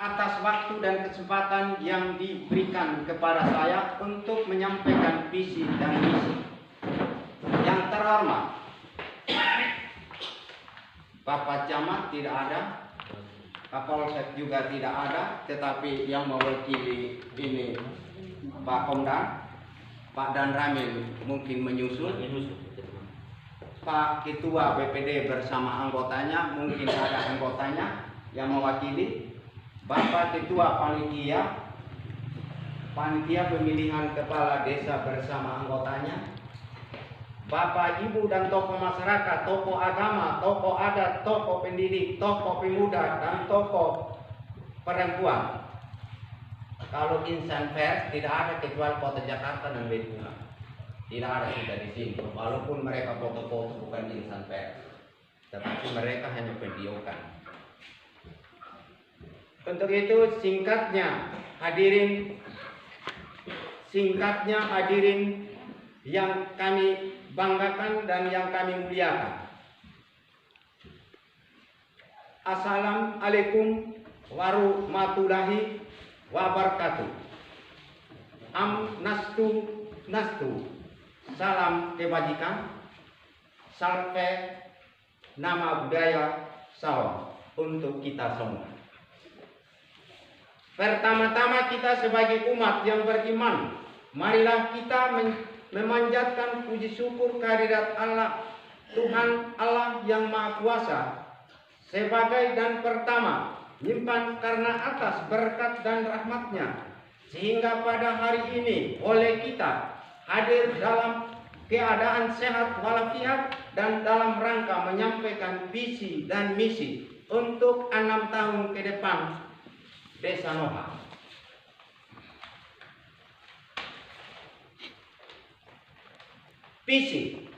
atas waktu dan kesempatan yang diberikan kepada saya untuk menyampaikan visi dan misi. Yang terhormat, Bapak Camat tidak ada, Kapolsek juga tidak ada, tetapi yang mewakili ini Pak Komdan, Pak Dan Ramil mungkin menyusul. Pak Ketua BPD bersama anggotanya, mungkin ada anggotanya yang mewakili. Bapak Ketua Panitia Pemilihan Kepala Desa bersama anggotanya. Bapak, Ibu dan tokoh masyarakat, tokoh agama, tokoh adat, tokoh pendidik, tokoh pemuda, dan tokoh perempuan. Kalau insan pers tidak ada kecuali Kota Jakarta dan Bendungan. Tidak ada kita di sini. Walaupun mereka foto-foto bukan insan pers, tetapi mereka hanya videokan. Untuk itu singkatnya hadirin yang kami banggakan dan yang kami muliakan. Assalamualaikum warahmatullahi wabarakatuh. Nastu. Salam kebajikan. Salve nama budaya salam untuk kita semua. Pertama-tama kita sebagai umat yang beriman, marilah kita memanjatkan puji syukur kehadirat Allah, Tuhan Allah yang Maha Kuasa, sebagai dan pertama nyimpan karena atas berkat dan rahmatnya, sehingga pada hari ini oleh kita hadir dalam keadaan sehat walafiat dan dalam rangka menyampaikan visi dan misi untuk 6 tahun ke depan Desa Noha. Visi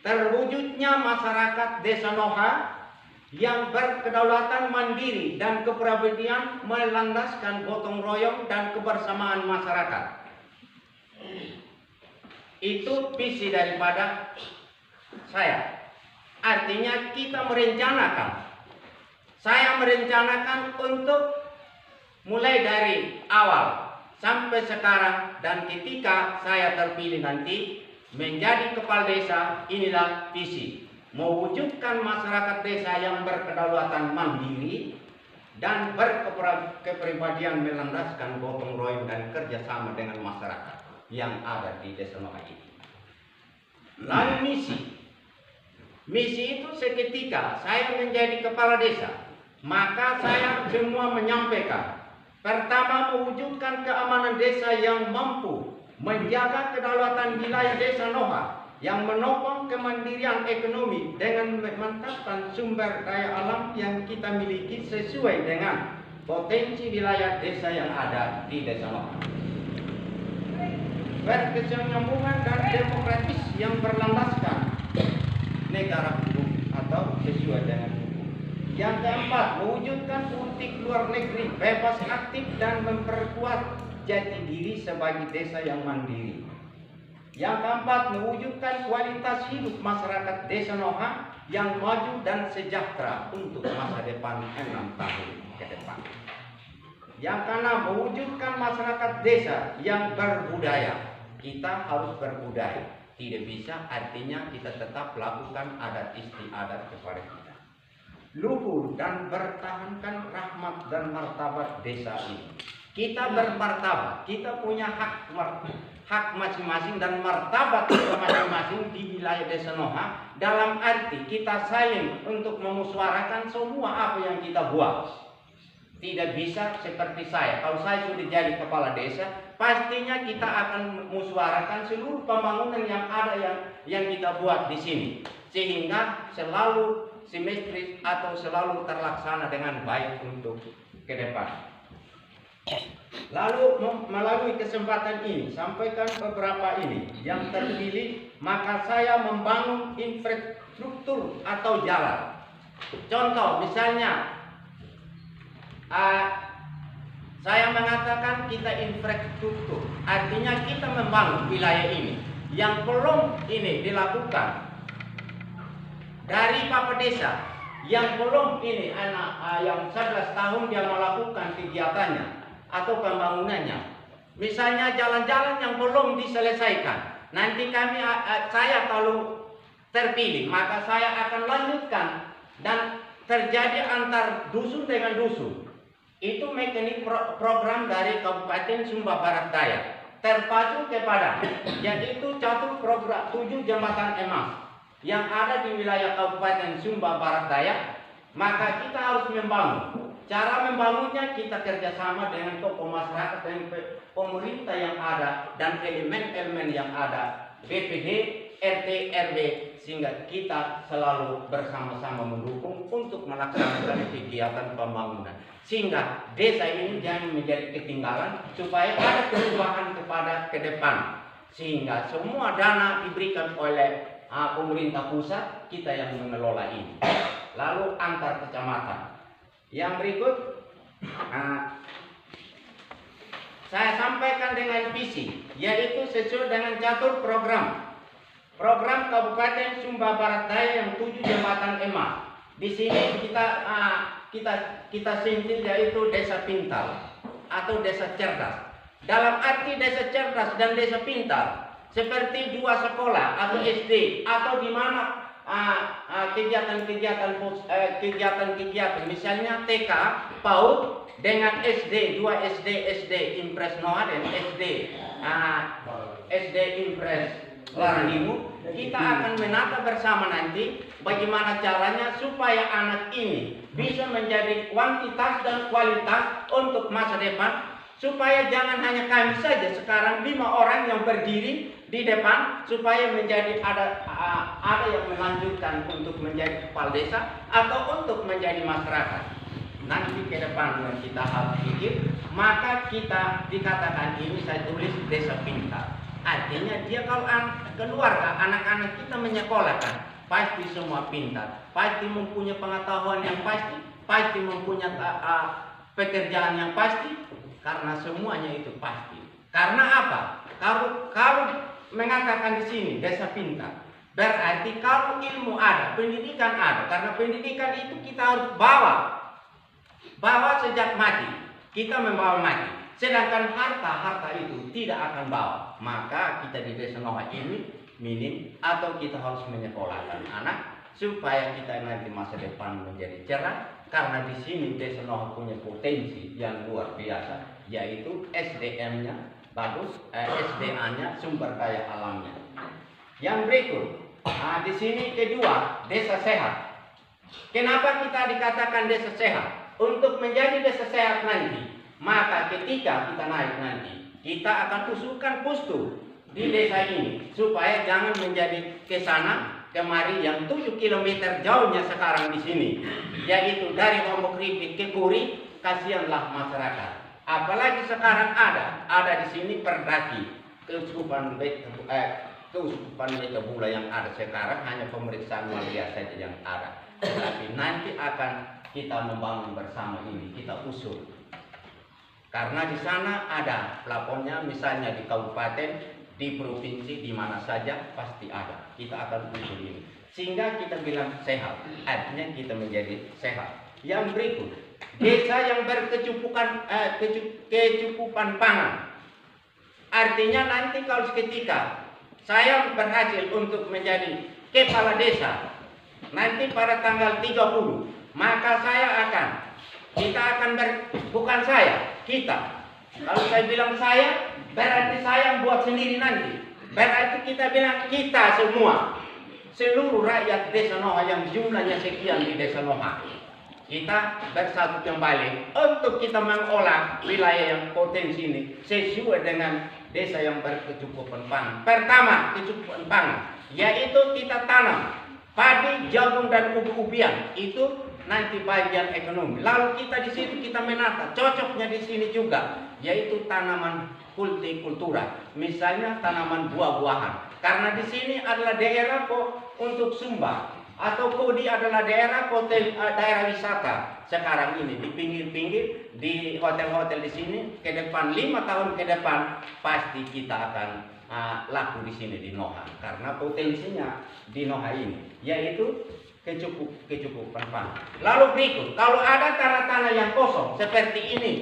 terwujudnya masyarakat Desa Noha yang berkedaulatan mandiri dan kepribadian melandaskan gotong royong dan kebersamaan masyarakat. Itu visi daripada saya. Artinya kita merencanakan. Saya merencanakan untuk mulai dari awal sampai sekarang, dan ketika saya terpilih nanti menjadi kepala desa, inilah visi. Mewujudkan masyarakat desa yang berkedaulatan mandiri dan berkepribadian melandaskan gotong royong dan kerjasama dengan masyarakat yang ada di Desa Noha ini. Lalu misi itu seketika saya menjadi kepala desa, maka saya semua menyampaikan, pertama, mewujudkan keamanan desa yang mampu menjaga kedaulatan wilayah Desa Noha yang menopang kemandirian ekonomi dengan memantapkan sumber daya alam yang kita miliki sesuai dengan potensi wilayah desa yang ada di Desa Noha. Berkesinambungan dan demokratis yang berlandaskan negara hukum atau sesuai dengan hukum. Yang keempat, mewujudkan politik luar negeri bebas aktif dan memperkuat jati diri sebagai desa yang mandiri. Yang keempat, mewujudkan kualitas hidup masyarakat Desa Noha yang maju dan sejahtera untuk masa depan 6 tahun ke depan. Yang keenam, mewujudkan masyarakat desa yang berbudaya. Kita harus berbudaya. Tidak bisa artinya kita tetap lakukan adat istiadat kepada kita. Luhur dan bertahankan rahmat dan martabat desa ini. Kita bermartabat, kita punya hak masing-masing dan martabat masing-masing di wilayah Desa Noha, dalam arti kita saling untuk memusuarakan semua apa yang kita buat. Tidak bisa seperti saya. Kalau saya sudah jadi kepala desa, pastinya kita akan memusuarakan seluruh pembangunan yang ada yang kita buat di sini, sehingga selalu simetris atau selalu terlaksana dengan baik untuk ke depan. Lalu melalui kesempatan ini, sampaikan beberapa ini yang terpilih, maka saya membangun infrastruktur atau jalan. Contoh misalnya, saya mengatakan kita infrastruktur, artinya kita membangun wilayah ini yang belum ini dilakukan. Dari Bapak Desa yang belum ini anak yang 11 tahun dia melakukan kegiatannya atau pembangunannya. Misalnya jalan-jalan yang belum diselesaikan. Nanti saya kalau terpilih maka saya akan lanjutkan dan terjadi antar dusun dengan dusun. Itu mekanik program dari Kabupaten Sumba Barat Daya terpacu kepada yaitu catur program 7 jembatan emas yang ada di wilayah Kabupaten Sumba Barat Daya. Maka kita harus membangun. Cara membangunnya kita kerjasama dengan tokoh masyarakat dan pemerintah yang ada dan elemen-elemen yang ada, BPD, RT, RW, sehingga kita selalu bersama-sama mendukung untuk melaksanakan kegiatan pembangunan. Sehingga desa ini jangan menjadi ketinggalan, supaya ada perubahan ke depan. Sehingga semua dana diberikan oleh pemerintah pusat, kita yang mengelola ini. Lalu antar kecamatan. Yang berikut, saya sampaikan dengan visi, yaitu sesuai dengan catur program Kabupaten Sumba Barat Daya yang 7 jembatan emas. Di sini kita sentil yaitu desa pintar atau desa cerdas. Dalam arti desa cerdas dan desa pintar, seperti 2 sekolah atau SD atau di mana kegiatan misalnya TK PAUD dengan SD 2 SD Impres Noah dan SD Impres Laranimu. Kita akan menata bersama nanti bagaimana caranya supaya anak ini bisa menjadi kuantitas dan kualitas untuk masa depan, supaya jangan hanya kami saja sekarang 5 orang yang berdiri di depan, supaya menjadi ada yang melanjutkan untuk menjadi kepala desa atau untuk menjadi masyarakat. Nanti ke depan kita harus pikir, maka kita dikatakan ini saya tulis desa pintar. Artinya dia kalau keluarga anak-anak kita menyekolahkan pasti semua pintar, pasti mempunyai pengetahuan yang pasti mempunyai pekerjaan yang pasti, karena semuanya itu pasti. Karena apa? Kalau mengatakan di sini desa pintar, berarti kalau ilmu ada, pendidikan ada. Karena pendidikan itu kita harus bawa sejak mati. Kita membawa mati. Sedangkan harta itu tidak akan bawa. Maka kita di desa Noah ini minim atau kita harus menyekolahkan anak supaya kita nanti masa depan menjadi cerah. Karena di sini desa Noah punya potensi yang luar biasa, yaitu SDM-nya bagus, SDA-nya sumber daya alamnya. Yang berikut, di sini kedua, desa sehat. Kenapa kita dikatakan desa sehat? Untuk menjadi desa sehat nanti, maka ketika kita naik nanti, kita akan usulkan pustu di desa ini supaya jangan menjadi ke sana kemari yang 7 km jauhnya sekarang di sini, yaitu dari Womokripit ke Puri. Kasihanlah masyarakat. Apalagi sekarang ada di sini Perdaki, keuskupan Bula yang ada sekarang hanya pemeriksaan walia saja yang ada. Tapi nanti akan kita membangun bersama ini, kita usul. Karena di sana ada plafonnya, misalnya di kabupaten, di provinsi, di mana saja pasti ada. Kita akan usul ini. Sehingga kita bilang sehat, artinya kita menjadi sehat. Yang berikut, desa yang berkecukupan pangan. Artinya nanti kalau ketika saya berhasil untuk menjadi kepala desa, nanti pada tanggal 30, maka kita. Kalau saya bilang saya, berarti saya yang buat sendiri nanti. Berarti kita bilang kita semua, seluruh rakyat desa Noah yang jumlahnya sekian di desa Noah. Kita bersatu kembali untuk kita mengolah wilayah yang potensi ini sesuai dengan desa yang berkecukupan pangan. Pertama, kecukupan pangan, yaitu kita tanam padi, jagung dan ubi-ubian. Itu nanti bagian ekonomi. Lalu kita di situ kita menata, cocoknya di sini juga, yaitu tanaman kultura. Misalnya tanaman buah-buahan. Karena di sini adalah daerah untuk Sumba atau Kodi adalah daerah wisata. Sekarang ini di pinggir-pinggir, di hotel-hotel di sini, ke depan 5 tahun ke depan pasti kita akan laku di sini di Noha. Karena potensinya di Noha ini, yaitu kecukupan pangan. Lalu berikut, kalau ada tanah-tanah yang kosong seperti ini,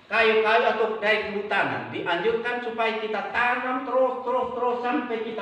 kayu-kayu atau dari kehutanan, dianjurkan supaya kita tanam terus sampai kita